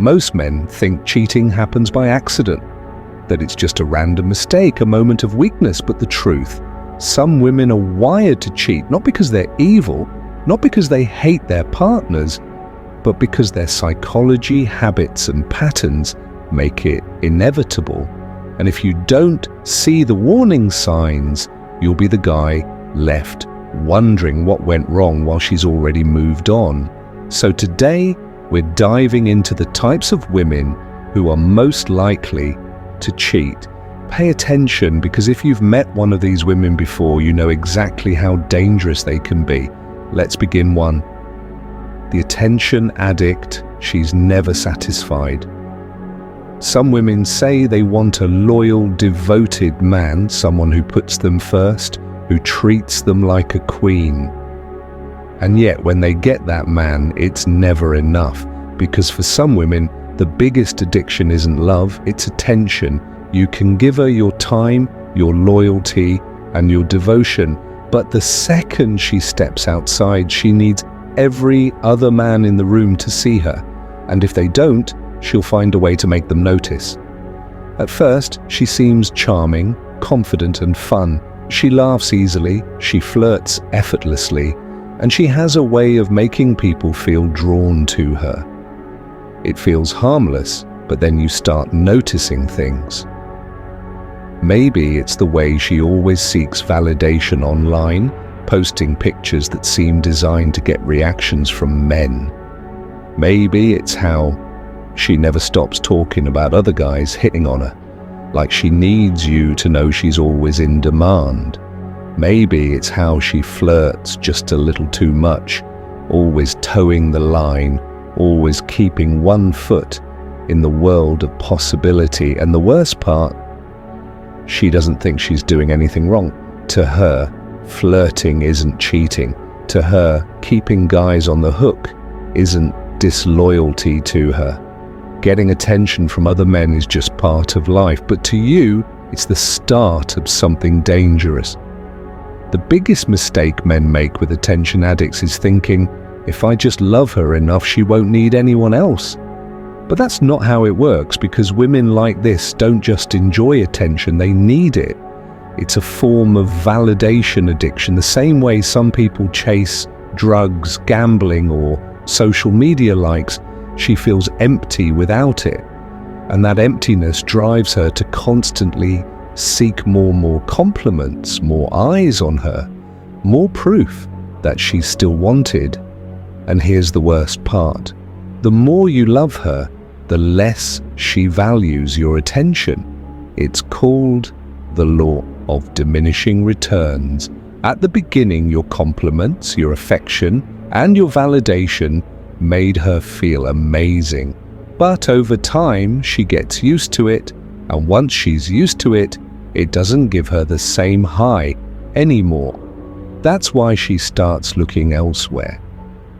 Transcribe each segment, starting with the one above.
Most men think cheating happens by accident, that it's just a random mistake, a moment of weakness. But the truth, some women are wired to cheat, not because they're evil, not because they hate their partners, but because their psychology, habits, and patterns make it inevitable. And if you don't see the warning signs, you'll be the guy left wondering what went wrong while she's already moved on. So today, we're diving into the types of women who are most likely to cheat. Pay attention, because if you've met one of these women before, you know exactly how dangerous they can be. Let's begin. 1. The attention addict. She's never satisfied. Some women say they want a loyal, devoted man, someone who puts them first, who treats them like a queen. And yet, when they get that man, it's never enough, because for some women, the biggest addiction isn't love, it's attention. You can give her your time, your loyalty, and your devotion, but the second she steps outside, she needs every other man in the room to see her, and if they don't, she'll find a way to make them notice. At first, she seems charming, confident, and fun. She laughs easily, she flirts effortlessly, and she has a way of making people feel drawn to her. It feels harmless, but then you start noticing things. Maybe it's the way she always seeks validation online, posting pictures that seem designed to get reactions from men. Maybe it's how she never stops talking about other guys hitting on her, like she needs you to know she's always in demand. Maybe it's how she flirts just a little too much, always towing the line, always keeping one foot in the world of possibility. And the worst part, she doesn't think she's doing anything wrong. To her, flirting isn't cheating. To her, keeping guys on the hook isn't disloyalty to her. Getting attention from other men is just part of life, but to you, it's the start of something dangerous. The biggest mistake men make with attention addicts is thinking, if I just love her enough, she won't need anyone else. But that's not how it works, because women like this don't just enjoy attention, they need it. It's a form of validation addiction, the same way some people chase drugs, gambling, or social media likes. She feels empty without it, and that emptiness drives her to constantly seek more compliments, more eyes on her, more proof that she's still wanted. And here's the worst part. The more you love her, the less she values your attention. It's called the law of diminishing returns. At the beginning, your compliments, your affection, and your validation made her feel amazing. But over time, she gets used to it, and once she's used to it, it doesn't give her the same high anymore. That's why she starts looking elsewhere.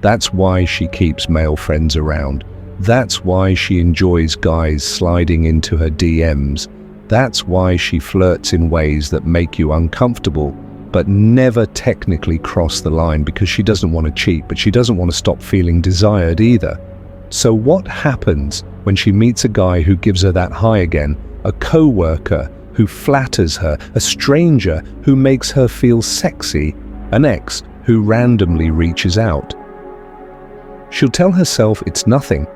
That's why she keeps male friends around. That's why she enjoys guys sliding into her DMs. That's why she flirts in ways that make you uncomfortable, but never technically cross the line, because she doesn't want to cheat, but she doesn't want to stop feeling desired either. So what happens when she meets a guy who gives her that high again, a co-worker who flatters her, a stranger who makes her feel sexy, an ex who randomly reaches out? She'll tell herself it's nothing,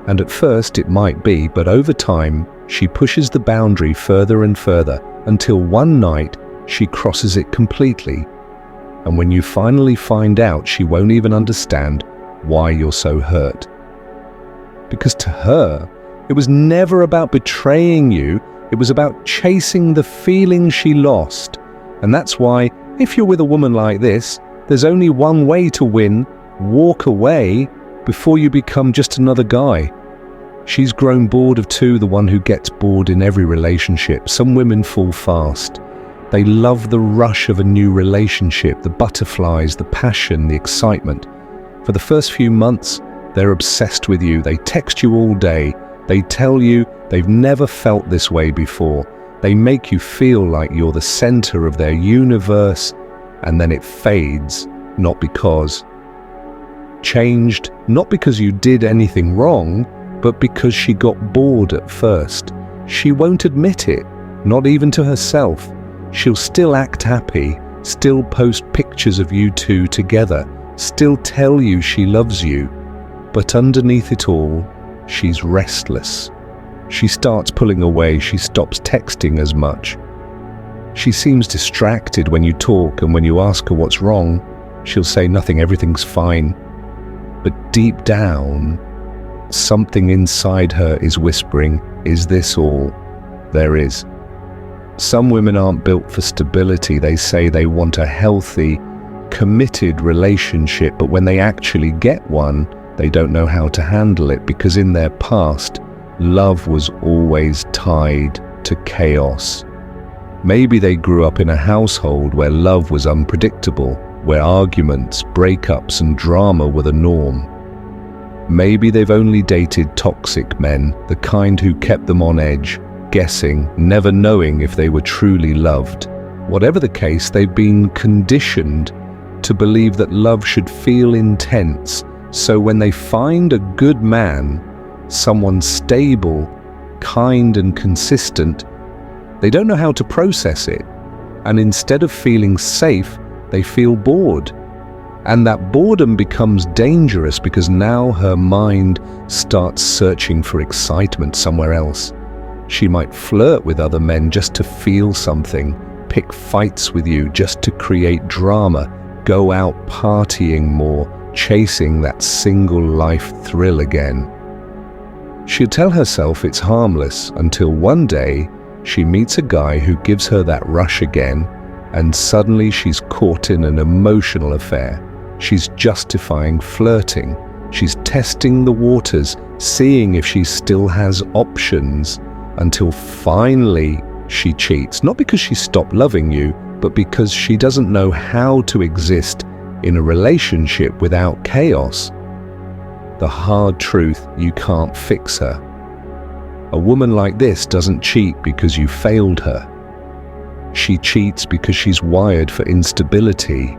and at first it might be, but over time she pushes the boundary further and further until one night she crosses it completely. And when you finally find out, she won't even understand why you're so hurt. Because to her, it was never about betraying you, it was about chasing the feeling she lost. And that's why, if you're with a woman like this, there's only one way to win: walk away before you become just another guy. She's grown bored of the one who gets bored in every relationship. Some women fall fast. They love the rush of a new relationship, the butterflies, the passion, the excitement. For the first few months, they're obsessed with you. They text you all day. They tell you they've never felt this way before. They make you feel like you're the center of their universe, and then it fades, not because you did anything wrong, but because she got bored at first. She won't admit it, not even to herself. She'll still act happy, still post pictures of you two together, still tell you she loves you, but underneath it all, she's restless. She starts pulling away, she stops texting as much. She seems distracted when you talk, and when you ask her what's wrong, she'll say nothing, everything's fine. But deep down, something inside her is whispering, is this all there is? Some women aren't built for stability. They say they want a healthy, committed relationship, but when they actually get one, they don't know how to handle it because in their past, love was always tied to chaos. Maybe they grew up in a household where love was unpredictable, where arguments, breakups, and drama were the norm. Maybe they've only dated toxic men, the kind who kept them on edge, guessing, never knowing if they were truly loved. Whatever the case, they've been conditioned to believe that love should feel intense, so when they find a good man, someone stable, kind and consistent, they don't know how to process it, and instead of feeling safe, they feel bored. And that boredom becomes dangerous because now her mind starts searching for excitement somewhere else. She might flirt with other men just to feel something, pick fights with you just to create drama, go out partying more, chasing that single life thrill again. She'll tell herself it's harmless until one day she meets a guy who gives her that rush again, and suddenly she's caught in an emotional affair. She's justifying flirting. She's testing the waters, seeing if she still has options, until finally she cheats, not because she stopped loving you, but because she doesn't know how to exist in a relationship without chaos. The hard truth, you can't fix her. A woman like this doesn't cheat because you failed her. She cheats because she's wired for instability.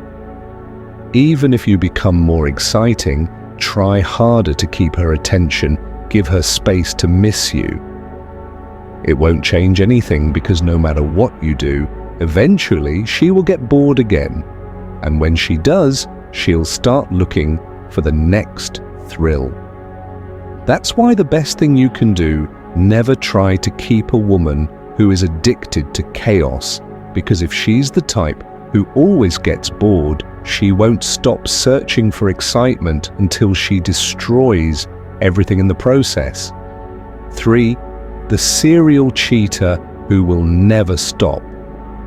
Even if you become more exciting, try harder to keep her attention, give her space to miss you. It won't change anything because no matter what you do, eventually she will get bored again. And when she does, she'll start looking for the next thrill. That's why the best thing you can do, never try to keep a woman who is addicted to chaos, because if she's the type who always gets bored, she won't stop searching for excitement until she destroys everything in the process. 3. The serial cheater who will never stop.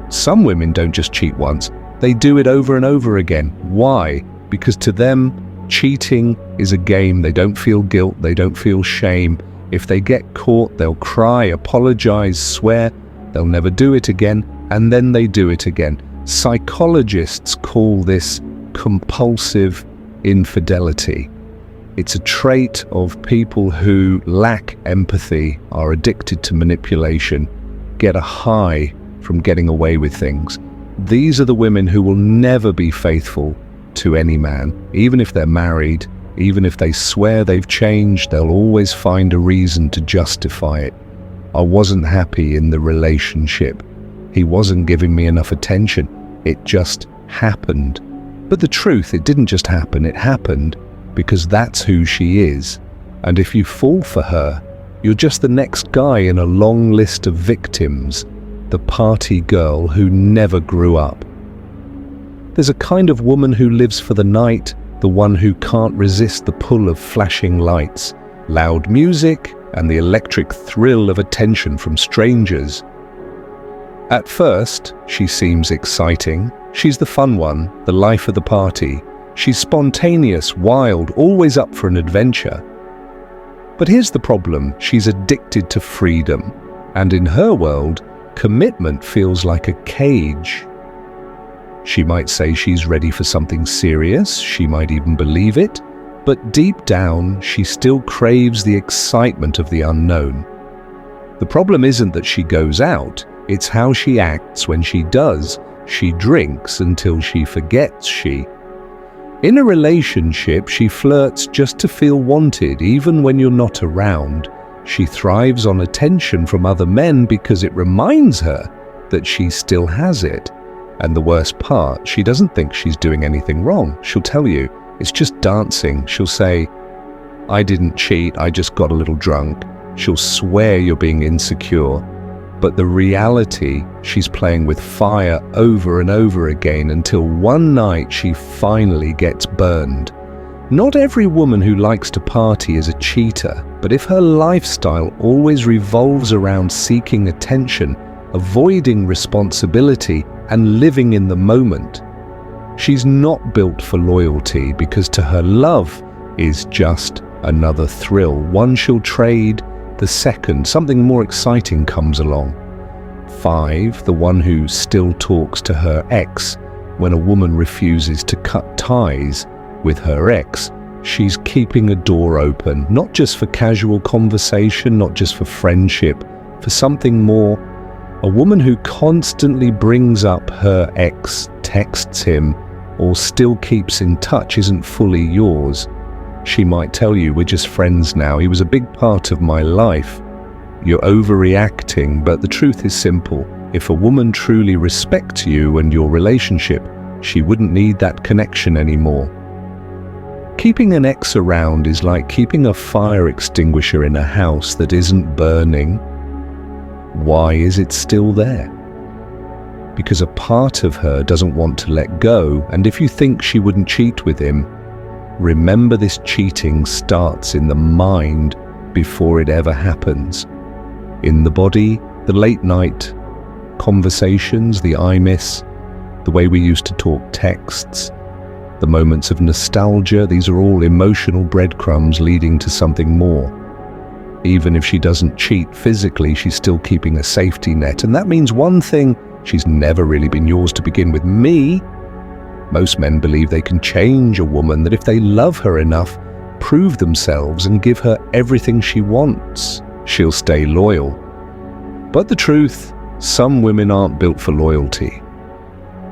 Some women don't just cheat once, they do it over and over again. Why? Because to them, cheating is a game. They don't feel guilt, they don't feel shame. If they get caught, they'll cry, apologize, swear, they'll never do it again, and then they do it again. Psychologists call this compulsive infidelity. It's a trait of people who lack empathy, are addicted to manipulation, get a high from getting away with things. These are the women who will never be faithful to any man, even if they're married. Even if they swear they've changed, they'll always find a reason to justify it. I wasn't happy in the relationship. He wasn't giving me enough attention. It just happened. But the truth, it didn't just happen. It happened because that's who she is. And if you fall for her, you're just the next guy in a long list of victims, the party girl who never grew up. There's a kind of woman who lives for the night, the one who can't resist the pull of flashing lights, loud music, and the electric thrill of attention from strangers. At first, she seems exciting. She's the fun one, the life of the party. She's spontaneous, wild, always up for an adventure. But here's the problem, she's addicted to freedom, and in her world, commitment feels like a cage. She might say she's ready for something serious, she might even believe it, but deep down, she still craves the excitement of the unknown. The problem isn't that she goes out, it's how she acts when she does. She drinks until she forgets she. In a relationship, she flirts just to feel wanted, even when you're not around. She thrives on attention from other men because it reminds her that she still has it. And the worst part, she doesn't think she's doing anything wrong. She'll tell you, it's just dancing. She'll say, I didn't cheat, I just got a little drunk. She'll swear you're being insecure. But the reality, she's playing with fire over and over again until one night she finally gets burned. Not every woman who likes to party is a cheater, but if her lifestyle always revolves around seeking attention, avoiding responsibility, and living in the moment, she's not built for loyalty, because to her love is just another thrill, one she'll trade the second something more exciting comes along. 5, the one who still talks to her ex when a woman refuses to cut ties with her ex. She's keeping a door open, not just for casual conversation, not just for friendship, for something more. A woman who constantly brings up her ex, texts him, or still keeps in touch isn't fully yours. She might tell you, we're just friends now, he was a big part of my life. You're overreacting, but the truth is simple. If a woman truly respects you and your relationship, she wouldn't need that connection anymore. Keeping an ex around is like keeping a fire extinguisher in a house that isn't burning. Why is it still there? Because a part of her doesn't want to let go, and if you think she wouldn't cheat with him, remember this cheating starts in the mind before it ever happens. In the body, the late night conversations, the I miss, the way we used to talk texts, the moments of nostalgia, these are all emotional breadcrumbs leading to something more. Even if she doesn't cheat physically, she's still keeping a safety net. And that means one thing, she's never really been yours to begin with. Me, most men believe they can change a woman, that if they love her enough, prove themselves and give her everything she wants, she'll stay loyal. But the truth, some women aren't built for loyalty.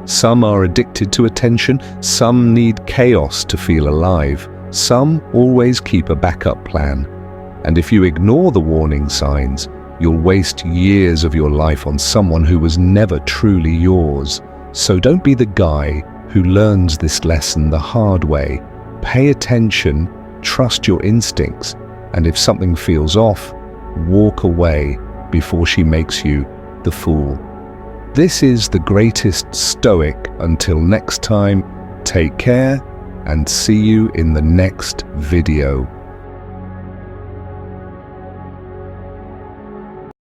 Some are addicted to attention, some need chaos to feel alive, some always keep a backup plan. And if you ignore the warning signs, you'll waste years of your life on someone who was never truly yours. So don't be the guy who learns this lesson the hard way. Pay attention, trust your instincts, and if something feels off, walk away before she makes you the fool. This is the greatest Stoic. Until next time, take care and see you in the next video.